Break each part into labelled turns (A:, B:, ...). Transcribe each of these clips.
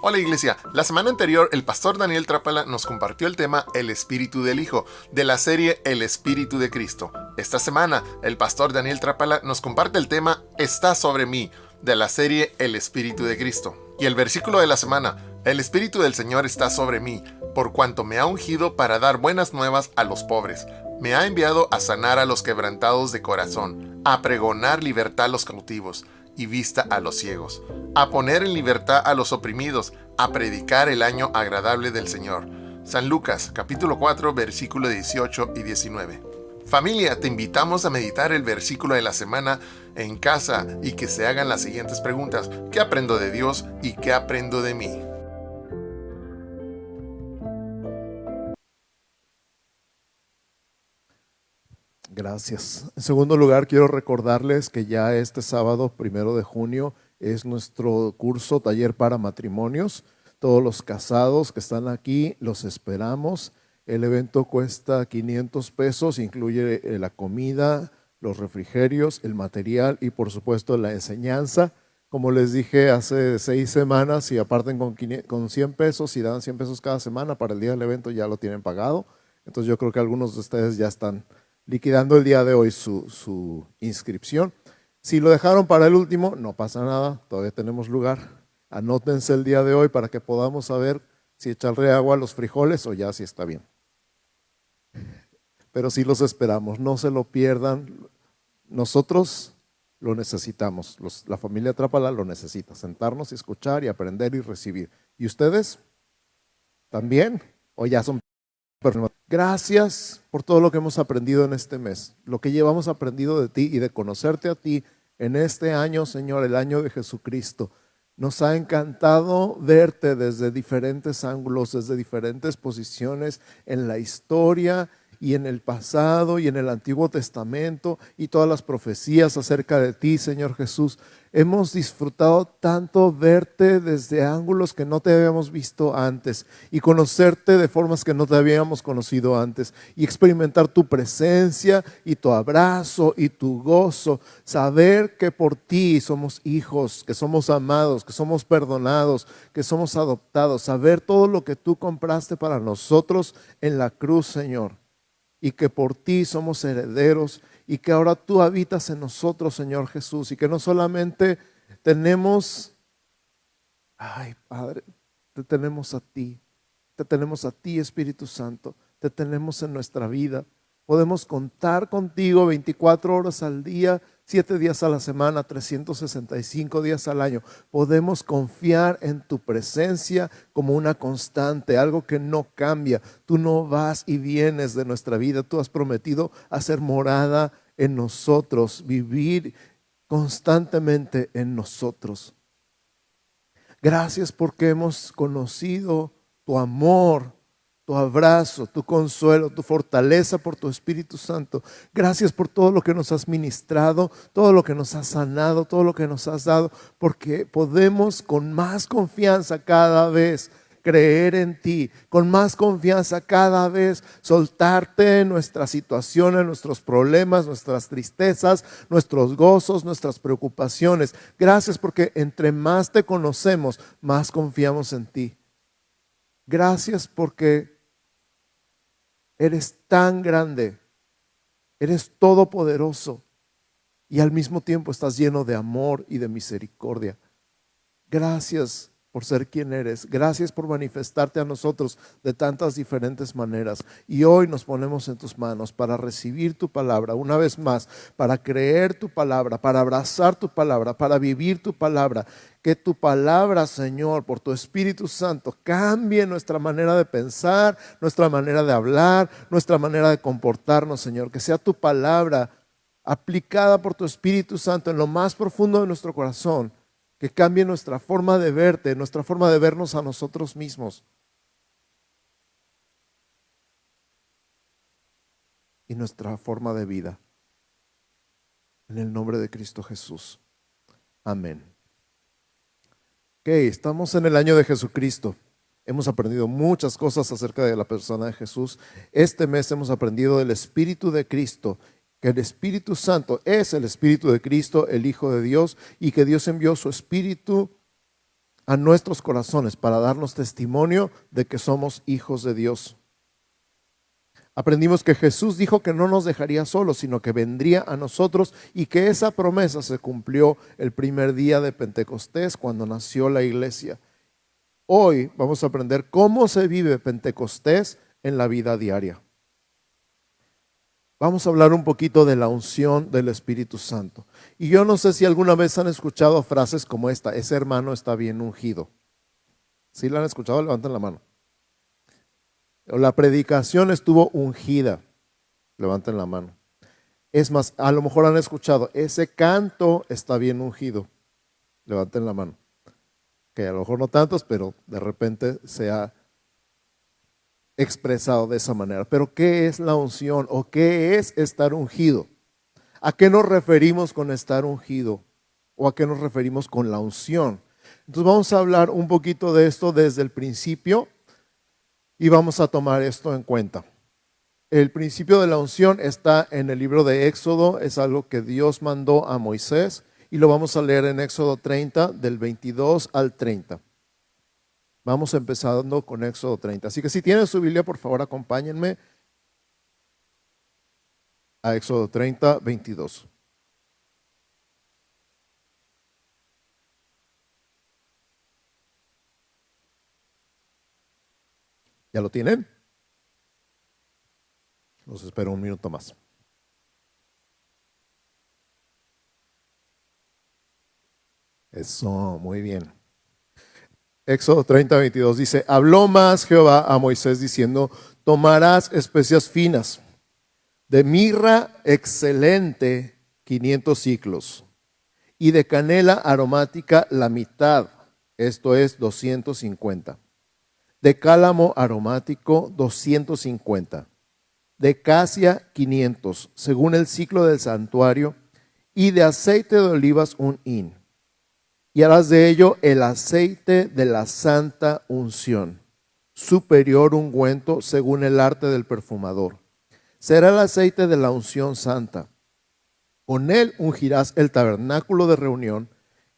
A: Hola Iglesia, la semana anterior el pastor Daniel Trápala nos compartió el tema El Espíritu del Hijo, de la serie El Espíritu de Cristo. Esta semana el pastor Daniel Trápala nos comparte el tema Está sobre mí, de la serie El Espíritu de Cristo. Y el versículo de la semana, El Espíritu del Señor está sobre mí, por cuanto me ha ungido para dar buenas nuevas a los pobres. Me ha enviado a sanar a los quebrantados de corazón, a pregonar libertad a los cautivos y vista a los ciegos, a poner en libertad a los oprimidos, a predicar el año agradable del Señor. San Lucas, capítulo 4, versículo 18 y 19. Familia, te invitamos a meditar el versículo de la semana en casa y que se hagan las siguientes preguntas. ¿Qué aprendo de Dios y qué aprendo de mí?
B: Gracias. En segundo lugar, quiero recordarles que ya este sábado, 1 de junio, es nuestro curso taller para matrimonios. Todos los casados que están aquí, los esperamos. El evento cuesta 500 pesos, incluye la comida, los refrigerios, el material y por supuesto la enseñanza. Como les dije hace 6 semanas, si aparten con 100 pesos y dan 100 pesos cada semana, para el día del evento ya lo tienen pagado. Entonces yo creo que algunos de ustedes ya están liquidando el día de hoy su inscripción. Si lo dejaron para el último, no pasa nada, todavía tenemos lugar. Anótense el día de hoy para que podamos saber si echarle agua a los frijoles o ya si está bien. Pero sí los esperamos, no se lo pierdan. Nosotros lo necesitamos, la familia Trápala lo necesita, sentarnos y escuchar y aprender y recibir. ¿Y ustedes? ¿También? ¿O ya son? Gracias por todo lo que hemos aprendido en este mes, lo que llevamos aprendido de ti y de conocerte a ti en este año, Señor, el año de Jesucristo. Nos ha encantado verte desde diferentes ángulos, desde diferentes posiciones en la historia y en el pasado y en el Antiguo Testamento y todas las profecías acerca de ti, Señor Jesús. Hemos disfrutado tanto verte desde ángulos que no te habíamos visto antes y conocerte de formas que no te habíamos conocido antes y experimentar tu presencia y tu abrazo y tu gozo. Saber que por ti somos hijos, que somos amados, que somos perdonados, que somos adoptados. Saber todo lo que tú compraste para nosotros en la cruz, Señor. Y que por ti somos herederos y que ahora tú habitas en nosotros, Señor Jesús, y que no solamente tenemos, ay Padre, te tenemos a ti Espíritu Santo, te tenemos en nuestra vida. Podemos contar contigo 24 horas al día, 7 días a la semana, 365 días al año. Podemos confiar en tu presencia como una constante, algo que no cambia. Tú no vas y vienes de nuestra vida. Tú has prometido hacer morada en nosotros, vivir constantemente en nosotros. Gracias porque hemos conocido tu amor, tu abrazo, tu consuelo, tu fortaleza por tu Espíritu Santo. Gracias por todo lo que nos has ministrado, todo lo que nos has sanado, todo lo que nos has dado, porque podemos con más confianza cada vez creer en ti, con más confianza cada vez soltarte en nuestras situaciones, nuestros problemas, nuestras tristezas, nuestros gozos, nuestras preocupaciones. Gracias porque entre más te conocemos, más confiamos en ti. Gracias porque eres tan grande, eres todopoderoso y al mismo tiempo estás lleno de amor y de misericordia. Gracias por ser quien eres. Gracias por manifestarte a nosotros de tantas diferentes maneras. Y hoy nos ponemos en tus manos para recibir tu palabra una vez más, para creer tu palabra, para abrazar tu palabra, para vivir tu palabra. Que tu palabra, Señor, por tu Espíritu Santo, cambie nuestra manera de pensar, nuestra manera de hablar, nuestra manera de comportarnos, Señor. Que sea tu palabra aplicada por tu Espíritu Santo en lo más profundo de nuestro corazón. Que cambie nuestra forma de verte, nuestra forma de vernos a nosotros mismos. Y nuestra forma de vida. En el nombre de Cristo Jesús. Amén. Ok, estamos en el año de Jesucristo. Hemos aprendido muchas cosas acerca de la persona de Jesús. Este mes hemos aprendido del Espíritu de Cristo, que el Espíritu Santo es el Espíritu de Cristo, el Hijo de Dios, y que Dios envió su Espíritu a nuestros corazones para darnos testimonio de que somos hijos de Dios. Aprendimos que Jesús dijo que no nos dejaría solos, sino que vendría a nosotros y que esa promesa se cumplió el primer día de Pentecostés cuando nació la iglesia. Hoy vamos a aprender cómo se vive Pentecostés en la vida diaria. Vamos a hablar un poquito de la unción del Espíritu Santo. Y yo no sé si alguna vez han escuchado frases como esta: ese hermano está bien ungido. ¿Sí la han escuchado? Levanten la mano. La predicación estuvo ungida. Levanten la mano. Es más, a lo mejor han escuchado: ese canto está bien ungido. Levanten la mano. Que a lo mejor no tantos, pero de repente se ha expresado de esa manera. Pero ¿qué es la unción o qué es estar ungido? ¿A qué nos referimos con estar ungido? ¿O a qué nos referimos con la unción? Entonces vamos a hablar un poquito de esto desde el principio y vamos a tomar esto en cuenta. El principio de la unción está en el libro de Éxodo, es algo que Dios mandó a Moisés y lo vamos a leer en Éxodo 30 del 22 al 30. Vamos empezando con Éxodo 30. Así que si tienen su Biblia, por favor, acompáñenme a Éxodo 30, 22. ¿Ya lo tienen? Los espero un minuto más. Eso, muy bien. Éxodo 30, 22 dice: habló más Jehová a Moisés diciendo: tomarás especias finas, de mirra excelente 500 siclos, y de canela aromática la mitad, esto es 250, de cálamo aromático 250, de casia 500, según el ciclo del santuario, y de aceite de olivas un hin. Y harás de ello el aceite de la santa unción, superior ungüento según el arte del perfumador. Será el aceite de la unción santa. Con él ungirás el tabernáculo de reunión,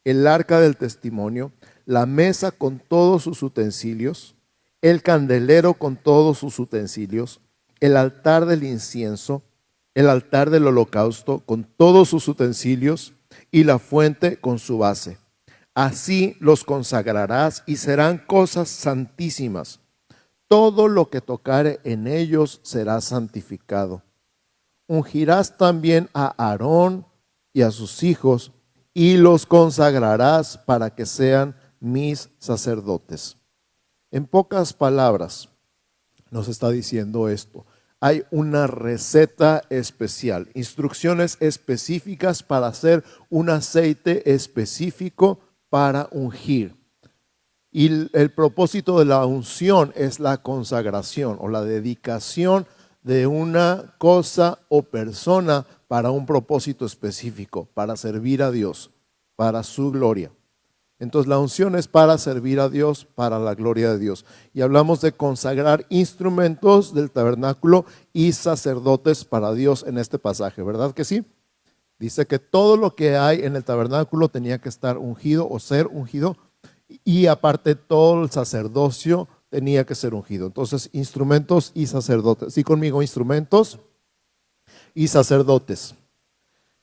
B: el arca del testimonio, la mesa con todos sus utensilios, el candelero con todos sus utensilios, el altar del incienso, el altar del holocausto con todos sus utensilios y la fuente con su base. Así los consagrarás y serán cosas santísimas. Todo lo que tocare en ellos será santificado. Ungirás también a Aarón y a sus hijos y los consagrarás para que sean mis sacerdotes. En pocas palabras nos está diciendo esto. Hay una receta especial, instrucciones específicas para hacer un aceite específico para ungir. Y el propósito de la unción es la consagración o la dedicación de una cosa o persona para un propósito específico, para servir a Dios, para su gloria. Entonces la unción es para servir a Dios, para la gloria de Dios. Y hablamos de consagrar instrumentos del tabernáculo y sacerdotes para Dios en este pasaje, ¿verdad que sí? Dice que todo lo que hay en el tabernáculo tenía que estar ungido o ser ungido, y aparte todo el sacerdocio tenía que ser ungido. Entonces, instrumentos y sacerdotes. ¿Sí conmigo? Instrumentos y sacerdotes.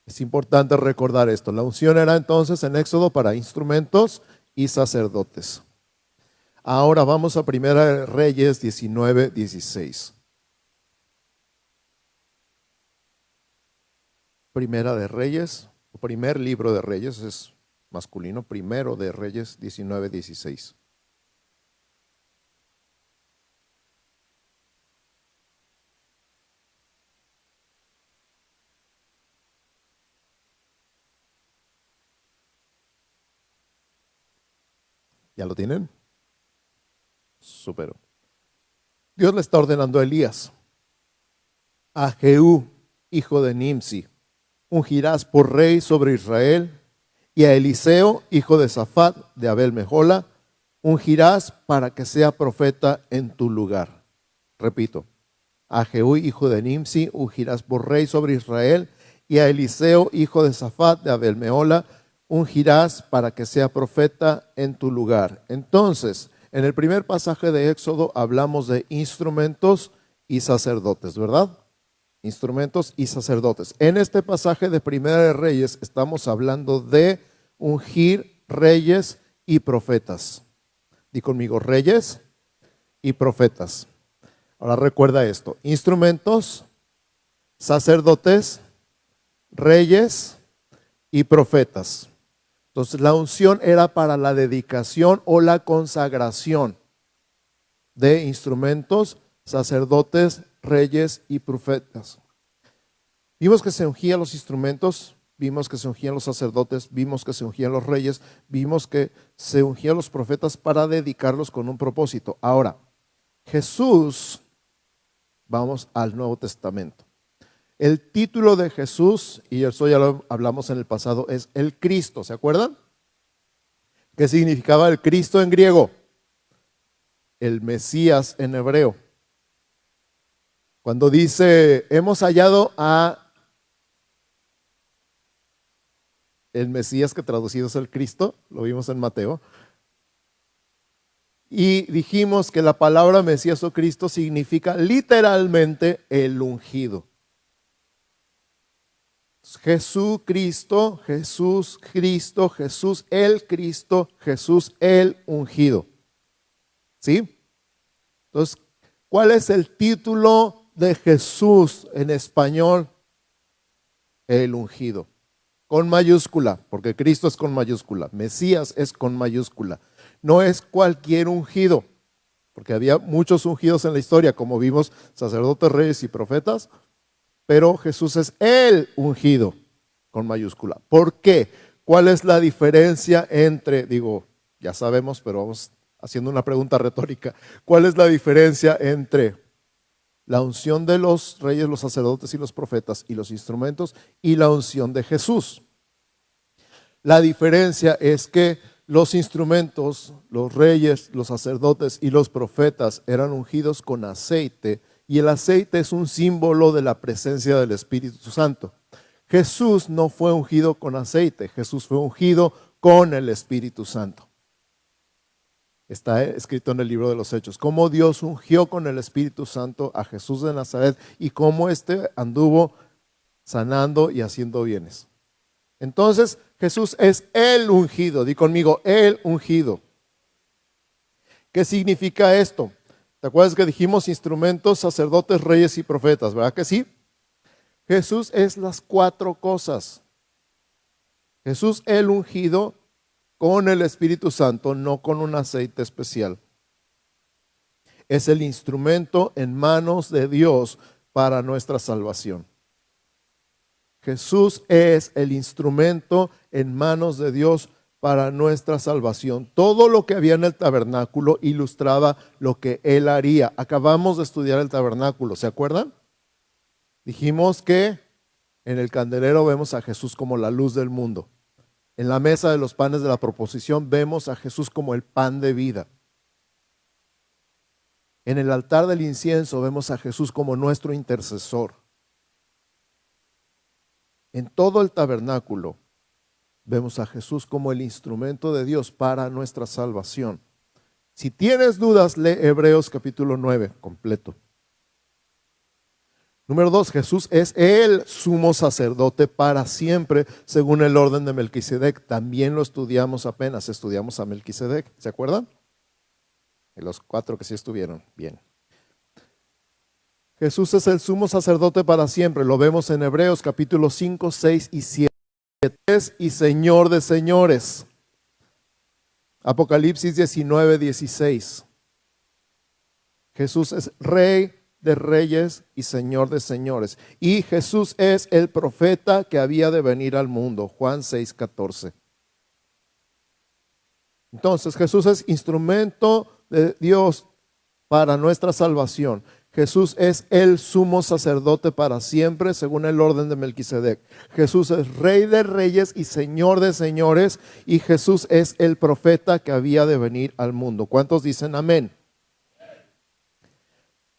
B: Es importante recordar esto. La unción era entonces en Éxodo para instrumentos y sacerdotes. Ahora vamos a Primera de Reyes 19, 16. Primera de Reyes, o primer libro de Reyes, es masculino, Primero de Reyes 19, 16. ¿Ya lo tienen? Súper. Dios le está ordenando a Elías: a Jehú, hijo de Nimsi, ungirás por rey sobre Israel, y a Eliseo, hijo de Safat, de Abel Mejola, ungirás para que sea profeta en tu lugar. Repito: a Jehú, hijo de Nimsi, ungirás por rey sobre Israel, y a Eliseo, hijo de Safat, de Abel Mehola, ungirás para que sea profeta en tu lugar. Entonces, en el primer pasaje de Éxodo hablamos de instrumentos y sacerdotes, ¿verdad? Instrumentos y sacerdotes. En este pasaje de Primera de Reyes estamos hablando de ungir reyes y profetas. Di conmigo, reyes y profetas. Ahora recuerda esto: instrumentos, sacerdotes, reyes y profetas. Entonces la unción era para la dedicación o la consagración de instrumentos, sacerdotes, reyes y profetas. Vimos que se ungían los instrumentos, vimos que se ungían los sacerdotes, vimos que se ungían los reyes, vimos que se ungían los profetas para dedicarlos con un propósito. Ahora, Jesús, vamos al Nuevo Testamento. El título de Jesús, y eso ya lo hablamos en el pasado, es el Cristo, ¿se acuerdan? ¿Qué significaba el Cristo en griego? El Mesías en hebreo. Cuando dice, hemos hallado a el Mesías, que traducido es el Cristo, lo vimos en Mateo, y dijimos que la palabra Mesías o Cristo significa literalmente el ungido. Jesucristo, Jesús Cristo, Jesús el Cristo, Jesús el ungido. ¿Sí? Entonces, ¿cuál es el título de Jesús en español? El ungido. Con mayúscula, porque Cristo es con mayúscula. Mesías es con mayúscula. No es cualquier ungido, porque había muchos ungidos en la historia, como vimos, sacerdotes, reyes y profetas. Pero Jesús es el ungido, con mayúscula. ¿Por qué? ¿Cuál es la diferencia entre, ya sabemos, pero vamos haciendo una pregunta retórica. ¿Cuál es la diferencia entre la unción de los reyes, los sacerdotes y los profetas y los instrumentos y la unción de Jesús? La diferencia es que los instrumentos, los reyes, los sacerdotes y los profetas eran ungidos con aceite, y el aceite es un símbolo de la presencia del Espíritu Santo. Jesús no fue ungido con aceite, Jesús fue ungido con el Espíritu Santo. Está escrito en el libro de los Hechos, cómo Dios ungió con el Espíritu Santo a Jesús de Nazaret y cómo éste anduvo sanando y haciendo bienes. Entonces, Jesús es el ungido. Di conmigo, el ungido. ¿Qué significa esto? ¿Te acuerdas que dijimos instrumentos, sacerdotes, reyes y profetas? ¿Verdad que sí? Jesús es las cuatro cosas. Jesús el ungido con el Espíritu Santo, no con un aceite especial. Es el instrumento en manos de Dios para nuestra salvación. Jesús es el instrumento en manos de Dios para nuestra salvación. Todo lo que había en el tabernáculo ilustraba lo que Él haría. Acabamos de estudiar el tabernáculo, ¿se acuerdan? Dijimos que en el candelero vemos a Jesús como la luz del mundo. En la mesa de los panes de la proposición vemos a Jesús como el pan de vida. En el altar del incienso vemos a Jesús como nuestro intercesor. En todo el tabernáculo vemos a Jesús como el instrumento de Dios para nuestra salvación. Si tienes dudas, lee Hebreos capítulo 9 completo. Número 2, Jesús es el sumo sacerdote para siempre, según el orden de Melquisedec. También lo estudiamos apenas, estudiamos a Melquisedec, ¿se acuerdan? De los 4 que sí estuvieron, bien. Jesús es el sumo sacerdote para siempre, lo vemos en Hebreos capítulo 5, 6 y 7. Y Señor de señores. Apocalipsis 19, 16. Jesús es Rey de reyes y Señor de señores. Y Jesús es el profeta que había de venir al mundo. Juan 6, 14. Entonces Jesús es instrumento de Dios para nuestra salvación. Jesús es el sumo sacerdote para siempre, según el orden de Melquisedec. Jesús es Rey de reyes y Señor de señores, y Jesús es el profeta que había de venir al mundo. ¿Cuántos dicen amén?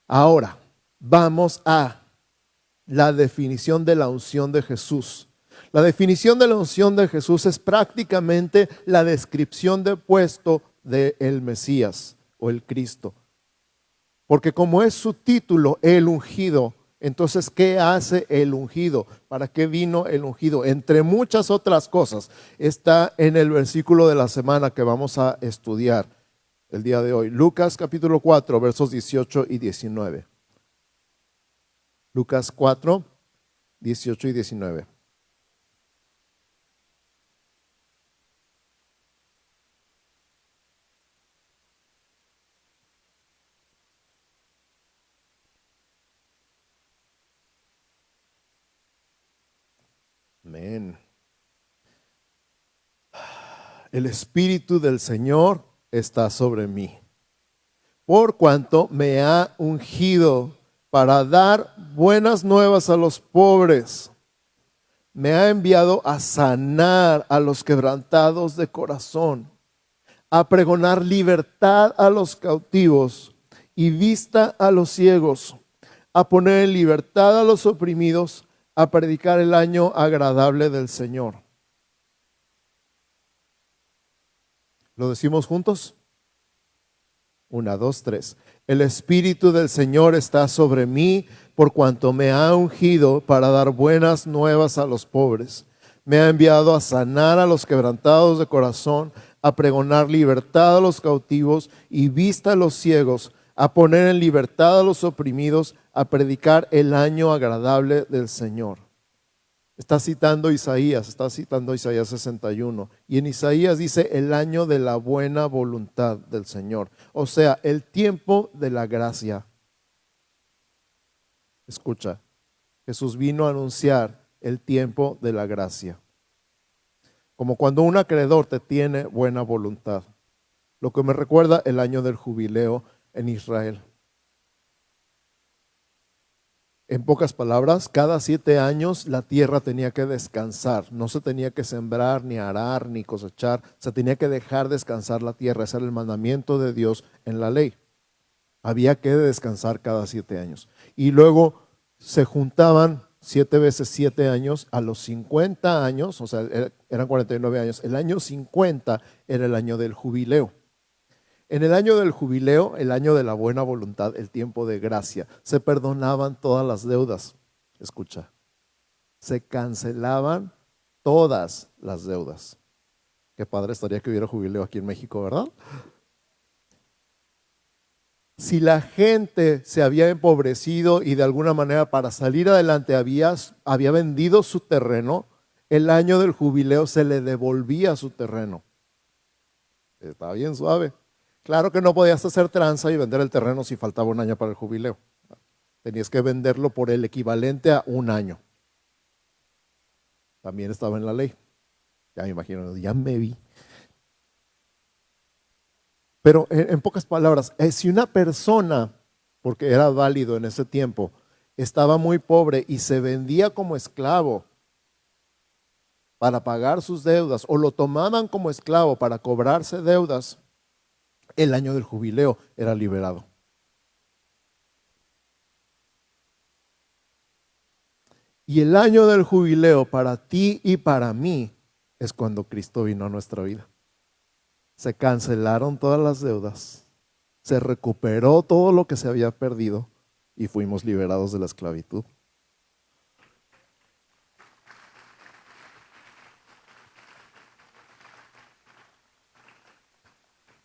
B: Ahora, vamos a la definición de la unción de Jesús. La definición de la unción de Jesús es prácticamente la descripción de puesto del Mesías o el Cristo. Porque como es su título, el ungido, entonces, ¿qué hace el ungido? ¿Para qué vino el ungido? Entre muchas otras cosas, está en el versículo de la semana que vamos a estudiar el día de hoy. Lucas capítulo 4, versos 18 y 19. Lucas 4, 18 y 19. Amén. El Espíritu del Señor está sobre mí, por cuanto me ha ungido para dar buenas nuevas a los pobres. Me ha enviado a sanar a los quebrantados de corazón, a pregonar libertad a los cautivos y vista a los ciegos, a poner en libertad a los oprimidos, a predicar el año agradable del Señor. ¿Lo decimos juntos? 1, 2, 3. El Espíritu del Señor está sobre mí, por cuanto me ha ungido para dar buenas nuevas a los pobres. Me ha enviado a sanar a los quebrantados de corazón, a pregonar libertad a los cautivos y vista a los ciegos, a poner en libertad a los oprimidos, a predicar el año agradable del Señor. Está citando Isaías 61. Y en Isaías dice el año de la buena voluntad del Señor. O sea, el tiempo de la gracia. Escucha, Jesús vino a anunciar el tiempo de la gracia. Como cuando un acreedor te tiene buena voluntad. Lo que me recuerda el año del jubileo en Israel. En pocas palabras, cada 7 años la tierra tenía que descansar. No se tenía que sembrar, ni arar, ni cosechar. Se tenía que dejar descansar la tierra. Ese era el mandamiento de Dios en la ley. Había que descansar cada 7 años. Y luego se juntaban 7 veces 7 años. A los 50 años, o sea, eran 49 años. El año 50 era el año del jubileo. En el año del jubileo, el año de la buena voluntad, el tiempo de gracia, se perdonaban todas las deudas. Escucha, se cancelaban todas las deudas. Qué padre estaría que hubiera jubileo aquí en México, ¿verdad? Si la gente se había empobrecido y de alguna manera para salir adelante había vendido su terreno, el año del jubileo se le devolvía su terreno. Está bien suave. Claro que no podías hacer tranza y vender el terreno si faltaba un año para el jubileo. Tenías que venderlo por el equivalente a un año. También estaba en la ley. Ya me imagino, ya me vi. Pero en pocas palabras, si una persona, porque era válido en ese tiempo, estaba muy pobre y se vendía como esclavo para pagar sus deudas o lo tomaban como esclavo para cobrarse deudas, el año del jubileo era liberado. Y el año del jubileo para ti y para mí es cuando Cristo vino a nuestra vida. Se cancelaron todas las deudas, se recuperó todo lo que se había perdido y fuimos liberados de la esclavitud.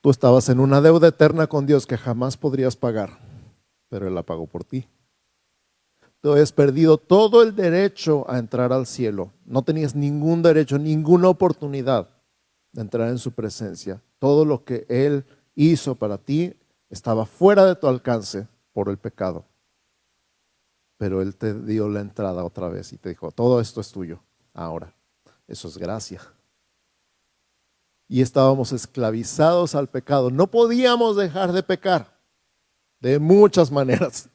B: Tú estabas en una deuda eterna con Dios que jamás podrías pagar, pero Él la pagó por ti. Tú habías perdido todo el derecho a entrar al cielo. No tenías ningún derecho, ninguna oportunidad de entrar en su presencia. Todo lo que Él hizo para ti estaba fuera de tu alcance por el pecado. Pero Él te dio la entrada otra vez y te dijo, todo esto es tuyo ahora. Eso es gracia. Y estábamos esclavizados al pecado. No podíamos dejar de pecar de muchas maneras.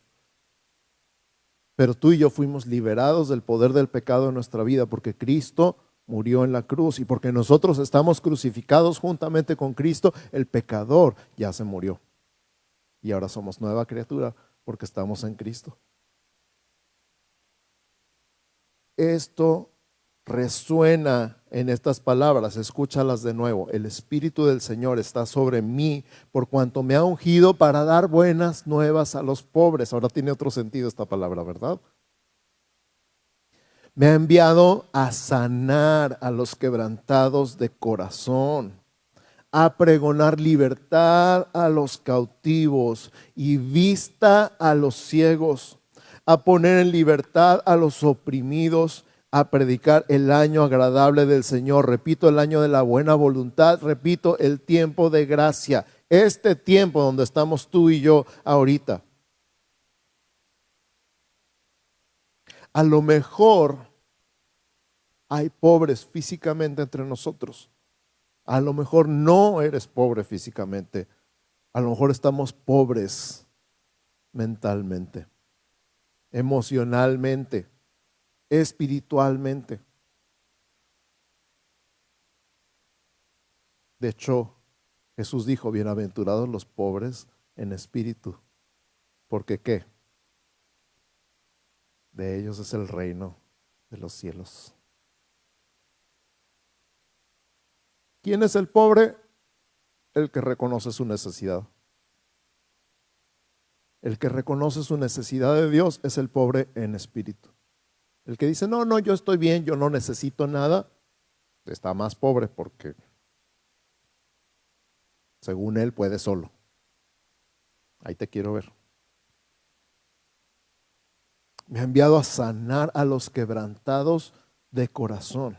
B: Pero tú y yo fuimos liberados del poder del pecado en nuestra vida porque Cristo murió en la cruz y porque nosotros estamos crucificados juntamente con Cristo, el pecador ya se murió. Y ahora somos nueva criatura porque estamos en Cristo. Esto resuena en estas palabras, escúchalas de nuevo. El Espíritu del Señor está sobre mí por cuanto me ha ungido para dar buenas nuevas a los pobres. Ahora tiene otro sentido esta palabra, ¿verdad? Me ha enviado a sanar a los quebrantados de corazón, a pregonar libertad a los cautivos y vista a los ciegos, a poner en libertad a los oprimidos, a predicar el año agradable del Señor. Repito, el año de la buena voluntad. Repito, el tiempo de gracia. Este tiempo donde estamos tú y yo ahorita. A lo mejor hay pobres físicamente entre nosotros. A lo mejor no eres pobre físicamente. A lo mejor estamos pobres mentalmente, emocionalmente, espiritualmente. De hecho, Jesús dijo, bienaventurados los pobres en espíritu. ¿Porque qué? De ellos es el reino de los cielos. ¿Quién es el pobre? El que reconoce su necesidad. El que reconoce su necesidad de Dios es el pobre en espíritu. El que dice, no, yo estoy bien, yo no necesito nada, está más pobre porque según él puede solo. Ahí te quiero ver. Me ha enviado a sanar a los quebrantados de corazón.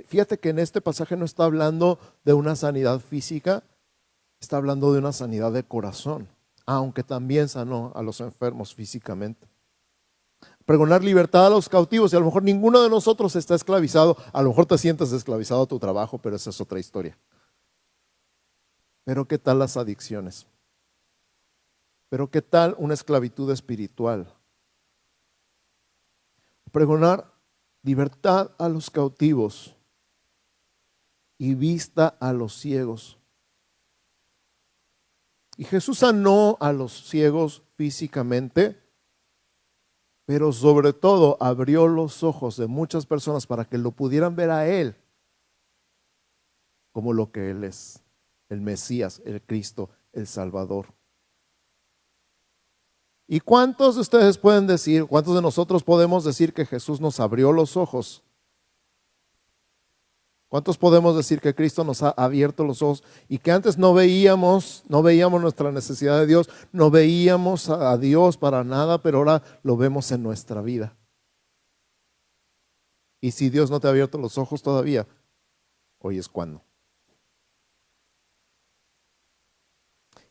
B: Fíjate que en este pasaje no está hablando de una sanidad física, está hablando de una sanidad de corazón, aunque también sanó a los enfermos físicamente. Pregonar libertad a los cautivos, y a lo mejor ninguno de nosotros está esclavizado, a lo mejor te sientes esclavizado a tu trabajo, pero esa es otra historia. Pero ¿qué tal las adicciones? Pero ¿qué tal una esclavitud espiritual? Pregonar libertad a los cautivos y vista a los ciegos. Y Jesús sanó a los ciegos físicamente, pero sobre todo abrió los ojos de muchas personas para que lo pudieran ver a Él como lo que Él es, el Mesías, el Cristo, el Salvador. ¿Y cuántos de ustedes pueden decir, cuántos de nosotros podemos decir que Jesús nos abrió los ojos? ¿Cuántos podemos decir que Cristo nos ha abierto los ojos y que antes no veíamos nuestra necesidad de Dios, no veíamos a Dios para nada, pero ahora lo vemos en nuestra vida? Y si Dios no te ha abierto los ojos todavía, hoy es cuando.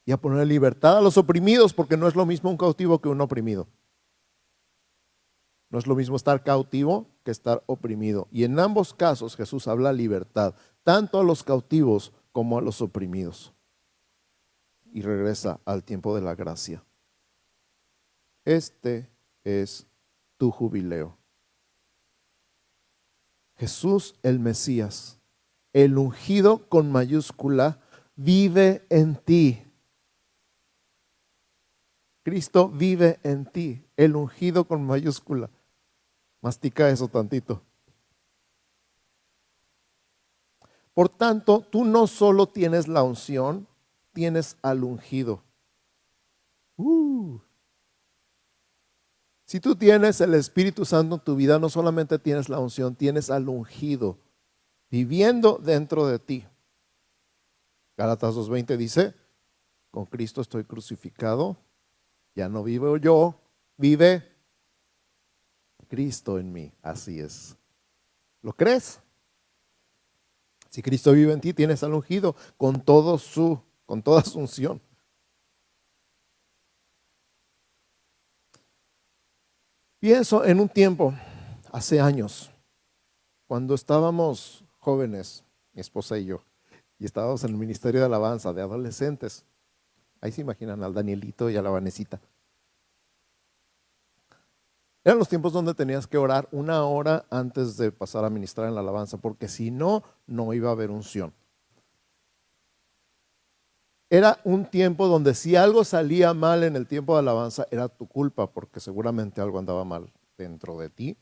B: Y a poner libertad a los oprimidos, porque no es lo mismo un cautivo que un oprimido. No es lo mismo estar cautivo que estar oprimido. Y en ambos casos Jesús habla libertad, tanto a los cautivos como a los oprimidos. Y regresa al tiempo de la gracia. Este es tu jubileo. Jesús el Mesías, el ungido con mayúscula, vive en ti. Cristo vive en ti, el ungido con mayúscula. Mastica eso tantito. Por tanto, tú no solo tienes la unción, tienes al ungido. Si tú tienes el Espíritu Santo en tu vida, no solamente tienes la unción, tienes al ungido viviendo dentro de ti. Gálatas 2:20 dice, con Cristo estoy crucificado, ya no vivo yo, vive Cristo en mí. Así es. ¿Lo crees? Si Cristo vive en ti, tienes al ungido con toda su unción. Pienso en un tiempo, hace años, cuando estábamos jóvenes, mi esposa y yo, y estábamos en el Ministerio de Alabanza de adolescentes. Ahí se imaginan al Danielito y a la Vanesita. Eran los tiempos donde tenías que orar 1 hora antes de pasar a ministrar en la alabanza, porque si no, no iba a haber unción. Era un tiempo donde si algo salía mal en el tiempo de alabanza, era tu culpa, porque seguramente algo andaba mal dentro de ti.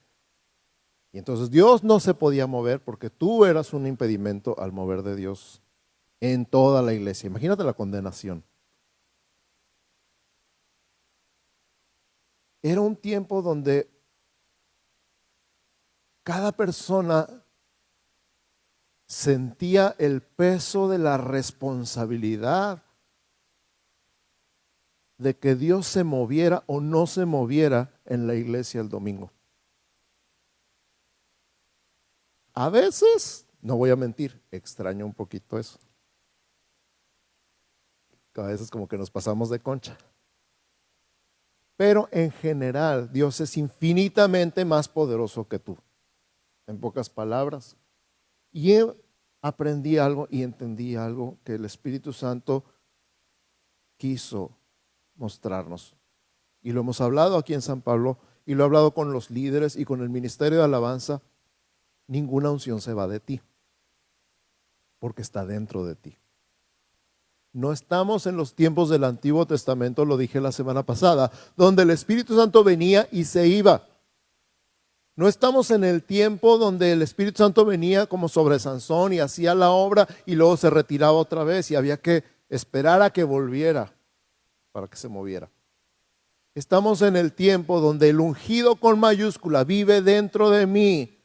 B: Y entonces Dios no se podía mover porque tú eras un impedimento al mover de Dios en toda la iglesia. Imagínate la condenación. Era un tiempo donde cada persona sentía el peso de la responsabilidad de que Dios se moviera o no se moviera en la iglesia el domingo. A veces, no voy a mentir, extraño un poquito eso. A veces como que nos pasamos de concha. Pero en general, Dios es infinitamente más poderoso que tú. En pocas palabras. Y aprendí algo y entendí algo que el Espíritu Santo quiso mostrarnos. Y lo hemos hablado aquí en San Pablo y lo he hablado con los líderes y con el ministerio de alabanza. Ninguna unción se va de ti, porque está dentro de ti. No estamos en los tiempos del Antiguo Testamento, lo dije la semana pasada, donde el Espíritu Santo venía y se iba. No estamos en el tiempo donde el Espíritu Santo venía como sobre Sansón y hacía la obra y luego se retiraba otra vez y había que esperar a que volviera para que se moviera. Estamos en el tiempo donde el ungido con mayúscula vive dentro de mí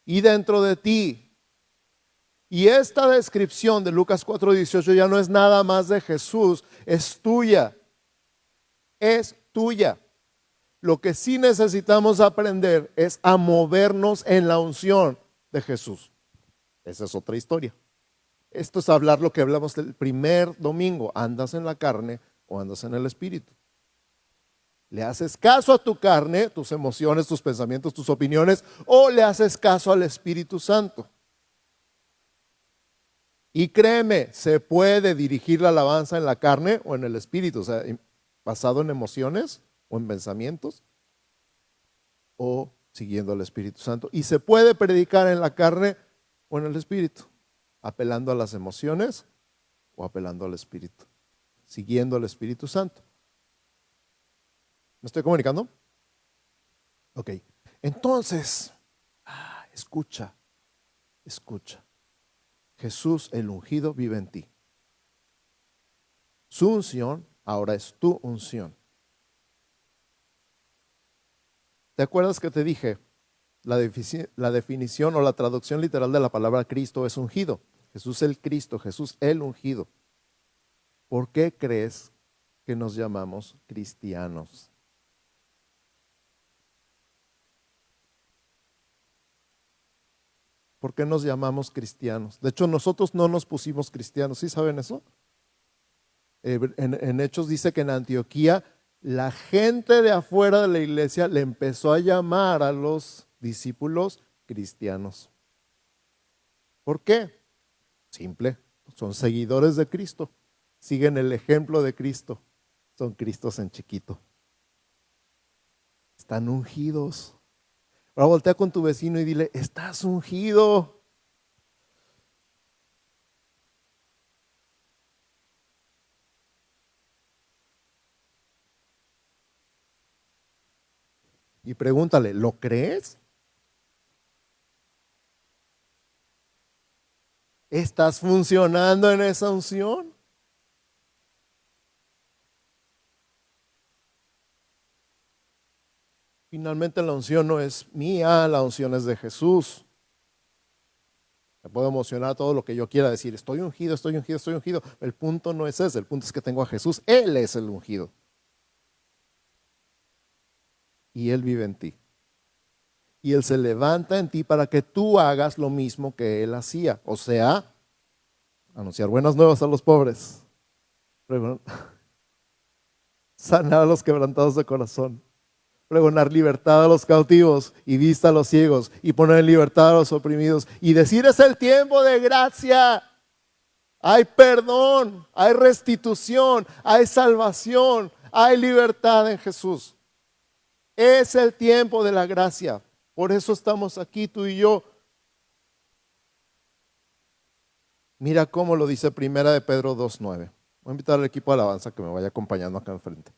B: y dentro de ti. Y esta descripción de Lucas 4:18 ya no es nada más de Jesús, es tuya. Es tuya. Lo que sí necesitamos aprender es a movernos en la unción de Jesús. Esa es otra historia. Esto es hablar lo que hablamos el primer domingo. ¿Andas en la carne o andas en el espíritu? ¿Le haces caso a tu carne, tus emociones, tus pensamientos, tus opiniones, o le haces caso al Espíritu Santo? Y créeme, se puede dirigir la alabanza en la carne o en el espíritu, o sea, basado en emociones o en pensamientos, o siguiendo al Espíritu Santo. Y se puede predicar en la carne o en el espíritu, apelando a las emociones o apelando al espíritu, siguiendo al Espíritu Santo. ¿Me estoy comunicando? Ok. Entonces, escucha. Jesús el ungido vive en ti. Su unción ahora es tu unción. ¿Te acuerdas que te dije? La definición o la traducción literal de la palabra Cristo es ungido. Jesús el Cristo, Jesús el ungido. ¿Por qué crees que nos llamamos cristianos? ¿Por qué nos llamamos cristianos? De hecho, nosotros no nos pusimos cristianos. ¿Sí saben eso? En Hechos dice que en Antioquía la gente de afuera de la iglesia le empezó a llamar a los discípulos cristianos. ¿Por qué? Simple, son seguidores de Cristo, siguen el ejemplo de Cristo, son Cristos en chiquito. Están ungidos. Ahora voltea con tu vecino y dile, estás ungido. Y pregúntale, ¿lo crees? ¿Estás funcionando en esa unción? Finalmente la unción no es mía, la unción es de Jesús. Me puedo emocionar todo lo que yo quiera decir, estoy ungido, estoy ungido, estoy ungido. El punto no es ese, el punto es que tengo a Jesús, Él es el ungido. Y Él vive en ti. Y Él se levanta en ti para que tú hagas lo mismo que Él hacía. O sea, anunciar buenas nuevas a los pobres, sanar a los quebrantados de corazón, pregonar libertad a los cautivos y vista a los ciegos y poner en libertad a los oprimidos y decir es el tiempo de gracia. Hay perdón, hay restitución, hay salvación, hay libertad en Jesús. Es el tiempo de la gracia. Por eso estamos aquí tú y yo. Mira cómo lo dice Primera de Pedro 2:9. Voy a invitar al equipo de alabanza que me vaya acompañando acá enfrente.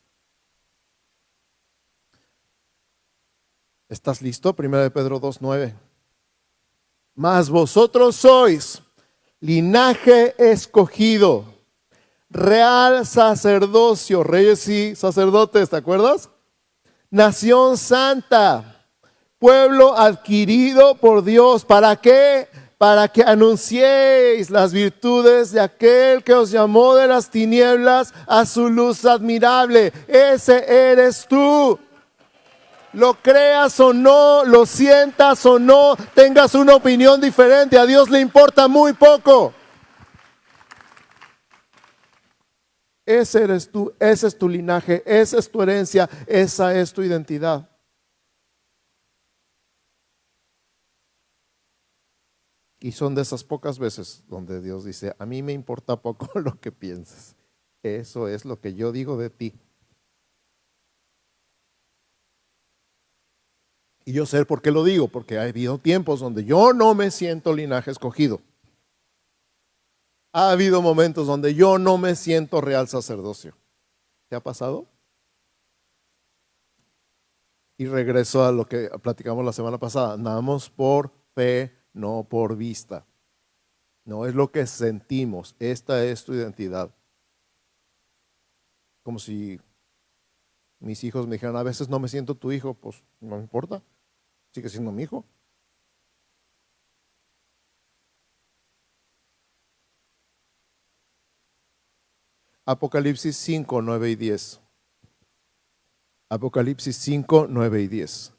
B: ¿Estás listo? 1 Pedro 2:9. Mas vosotros sois linaje escogido, real sacerdocio, reyes y sacerdotes, ¿te acuerdas? Nación santa, pueblo adquirido por Dios. ¿Para qué? Para que anunciéis las virtudes de aquel que os llamó de las tinieblas a su luz admirable. Ese eres tú. Lo creas o no, lo sientas o no, tengas una opinión diferente, a Dios le importa muy poco. Ese eres tú, ese es tu linaje, esa es tu herencia, esa es tu identidad. Y son de esas pocas veces donde Dios dice, a mí me importa poco lo que pienses. Eso es lo que yo digo de ti. Y yo sé por qué lo digo, porque ha habido tiempos donde yo no me siento linaje escogido. Ha habido momentos donde yo no me siento real sacerdocio. ¿Te ha pasado? Y regreso a lo que platicamos la semana pasada. Andamos por fe, no por vista. No es lo que sentimos. Esta es tu identidad. Como si mis hijos me dijeran, a veces no me siento tu hijo, pues no me importa. Sigue siendo mi hijo. Apocalipsis 5, 9 y 10. Apocalipsis 5, 9 y 10.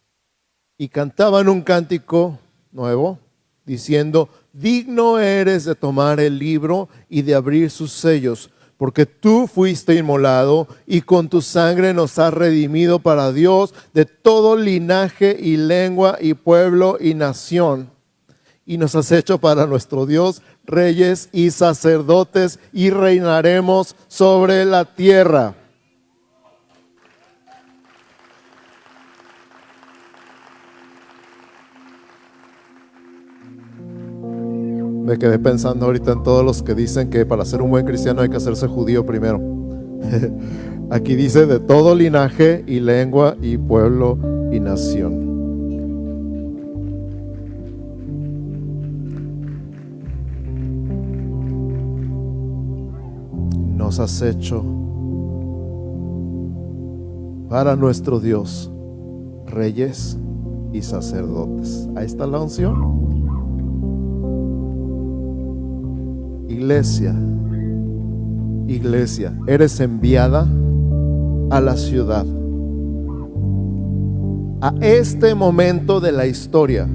B: Y cantaban un cántico nuevo, diciendo, digno eres de tomar el libro y de abrir sus sellos, porque tú fuiste inmolado y con tu sangre nos has redimido para Dios de todo linaje y lengua y pueblo y nación. Y nos has hecho para nuestro Dios reyes y sacerdotes y reinaremos sobre la tierra. Me quedé pensando ahorita en todos los que dicen que para ser un buen cristiano hay que hacerse judío primero. Aquí dice de todo linaje y lengua y pueblo y nación. Nos has hecho para nuestro Dios reyes y sacerdotes. Ahí está la unción. Iglesia, eres enviada a la ciudad, a este momento de la historia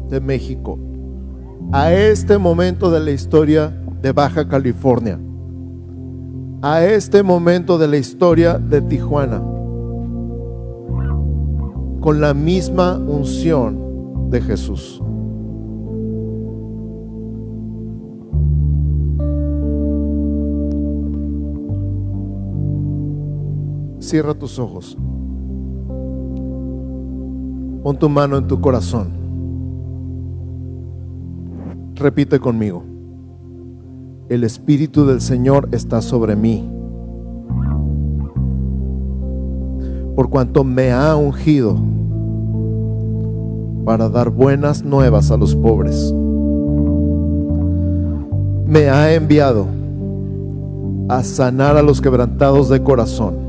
B: de México, a este momento de la historia de Baja California, a este momento de la historia de Tijuana, con la misma unción de Jesús. Cierra tus ojos. Pon tu mano en tu corazón. Repite conmigo. El Espíritu del Señor está sobre mí, por cuanto me ha ungido para dar buenas nuevas a los pobres. Me ha enviado a sanar a los quebrantados de corazón,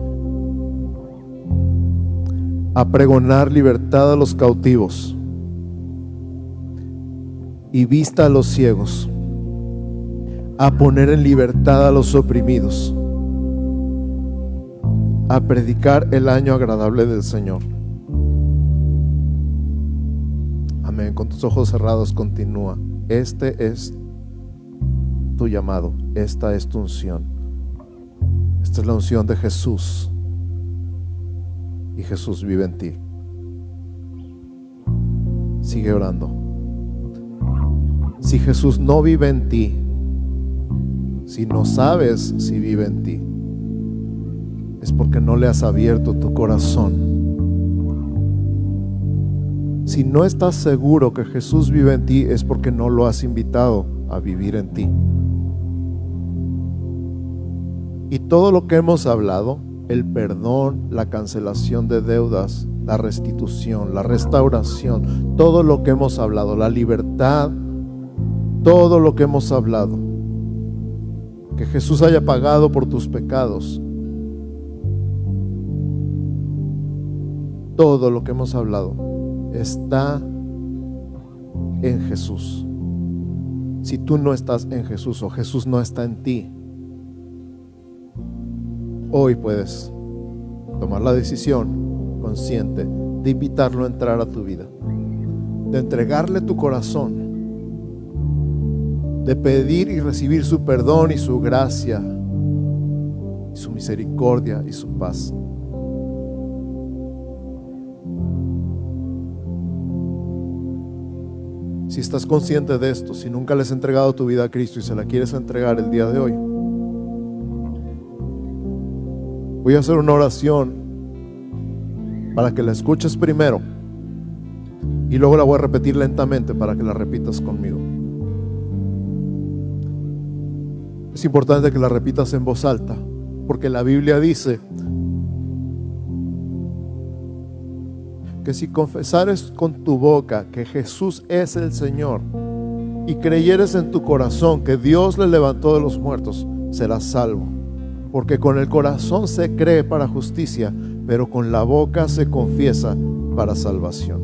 B: a pregonar libertad a los cautivos y vista a los ciegos, a poner en libertad a los oprimidos, a predicar el año agradable del Señor. Amén. Con tus ojos cerrados continúa. Este es tu llamado, esta es tu unción. Esta es la unción de Jesús. Y Jesús vive en ti. Sigue orando. Si Jesús no vive en ti, si no sabes si vive en ti, es porque no le has abierto tu corazón. Si no estás seguro que Jesús vive en ti, es porque no lo has invitado a vivir en ti. Y todo lo que hemos hablado, el perdón, la cancelación de deudas, la restitución, la restauración, todo lo que hemos hablado, la libertad, todo lo que hemos hablado. Que Jesús haya pagado por tus pecados. Todo lo que hemos hablado está en Jesús. Si tú no estás en Jesús o Jesús no está en ti, hoy puedes tomar la decisión consciente de invitarlo a entrar a tu vida, de entregarle tu corazón, de pedir y recibir su perdón y su gracia, y su misericordia y su paz. Si estás consciente de esto, si nunca le has entregado tu vida a Cristo y se la quieres entregar el día de hoy, voy a hacer una oración para que la escuches primero y luego la voy a repetir lentamente para que la repitas conmigo. Es importante que la repitas en voz alta, porque la Biblia dice que si confesares con tu boca que Jesús es el Señor y creyeres en tu corazón que Dios le levantó de los muertos, serás salvo. Porque con el corazón se cree para justicia, pero con la boca se confiesa para salvación.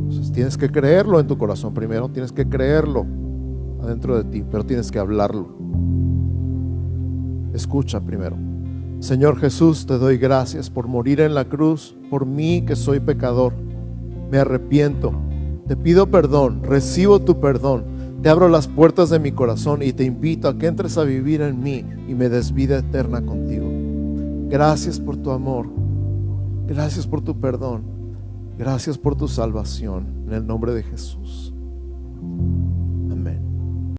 B: Entonces tienes que creerlo en tu corazón primero, tienes que creerlo adentro de ti, pero tienes que hablarlo. Escucha primero. Señor Jesús, te doy gracias por morir en la cruz por mí que soy pecador. Me arrepiento, te pido perdón, recibo tu perdón, te abro las puertas de mi corazón y te invito a que entres a vivir en mí y me des vida eterna contigo. Gracias por tu amor, gracias por tu perdón, gracias por tu salvación, en el nombre de Jesús.